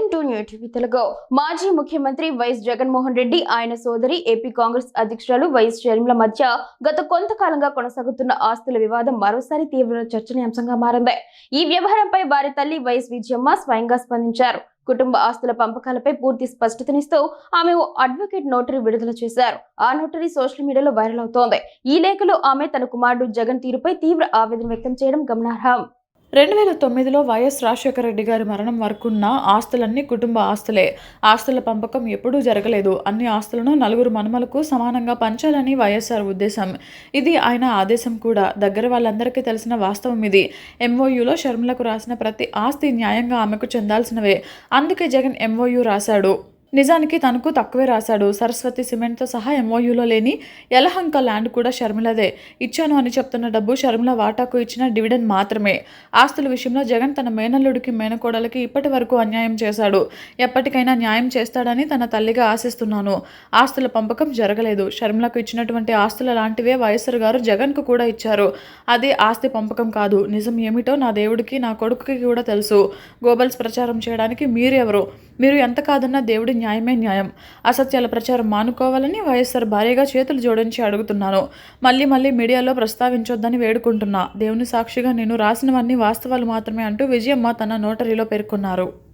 Welcome to new TV Telugu. మాజీ ముఖ్యమంత్రి YS Jaganmohan Reddy ఆయన సోదరి ఏపీ కాంగ్రెస్ అధ్యక్షురాలు వైఎస్ షర్మిల మధ్య గత కొంతకాలంగా కొనసాగుతున్న ఆస్తుల వివాదం మరోసారి తీవ్ర చర్చనీయాంశంగా మారింది. ఈ వ్యవహారంపై వారి తల్లి వైఎస్ విజయమ్మ స్వయంగా స్పందించారు. కుటుంబ ఆస్తుల పంపకాలపై పూర్తి స్పష్టతనిస్తూ ఆమె ఓ అడ్వకేట్ నోటరీ విడుదల చేశారు. ఆ నోటరీ సోషల్ మీడియాలో వైరల్ అవుతోంది. ఈ లేఖలో ఆమె తన కుమారుడు జగన్ తీరుపై తీవ్ర ఆవేదన వ్యక్తం చేయడం గమనార్హం. 2009లో వైఎస్ రాజశేఖర రెడ్డి గారి మరణం వరకున్న ఆస్తులన్నీ కుటుంబ ఆస్తులే. ఆస్తుల పంపకం ఎప్పుడూ జరగలేదు. అన్ని ఆస్తులను నలుగురు మనుమలకు సమానంగా పంచాలని వైఎస్ఆర్ ఉద్దేశం. ఇది ఆయన ఆదేశం కూడా. దగ్గర వాళ్ళందరికీ తెలిసిన వాస్తవం ఇది. ఎంఓయూలో షర్మిలకు రాసిన ప్రతి ఆస్తి న్యాయంగా ఆమెకు చెందాల్సినవే. అందుకే జగన్ ఎంఓయూ రాశాడు. నిజానికి తనకు తక్కువే రాశాడు. సరస్వతి సిమెంట్తో సహా ఎంఓయూలో లేని యలహంక ల్యాండ్ కూడా షర్మిలదే. ఇచ్చాను అని చెప్తున్న డబ్బు షర్మిల వాటాకు ఇచ్చిన డివిడెండ్ మాత్రమే. ఆస్తుల విషయంలో జగన్ తన మేనల్లుడికి మేనకోడలికి ఇప్పటి వరకు అన్యాయం చేశాడు. ఎప్పటికైనా న్యాయం చేస్తాడని తన తల్లిగా ఆశిస్తున్నాను. ఆస్తుల పంపకం జరగలేదు. షర్మిలకు ఇచ్చినటువంటి ఆస్తుల లాంటివే వైఎస్ఆర్ గారు జగన్కు కూడా ఇచ్చారు. అది ఆస్తి పంపకం కాదు. నిజం ఏమిటో నా దేవుడికి నా కొడుకుకి కూడా తెలుసు. గోబల్స్ ప్రచారం చేయడానికి మీరెవరు? మీరు ఎంత కాదన్నా దేవుడి న్యాయమే న్యాయం. అసత్యాల ప్రచారం మానుకోవాలని వైఎస్ఆర్ భారీగా చేతులు జోడించి అడుగుతున్నాను. మళ్ళీ మీడియాలో ప్రస్తావించొద్దని వేడుకుంటున్నా. దేవుని సాక్షిగా నేను రాసినవన్నీ వాస్తవాలు మాత్రమే అంటూ విజయమ్మ తన నోటరీలో పేర్కొన్నారు.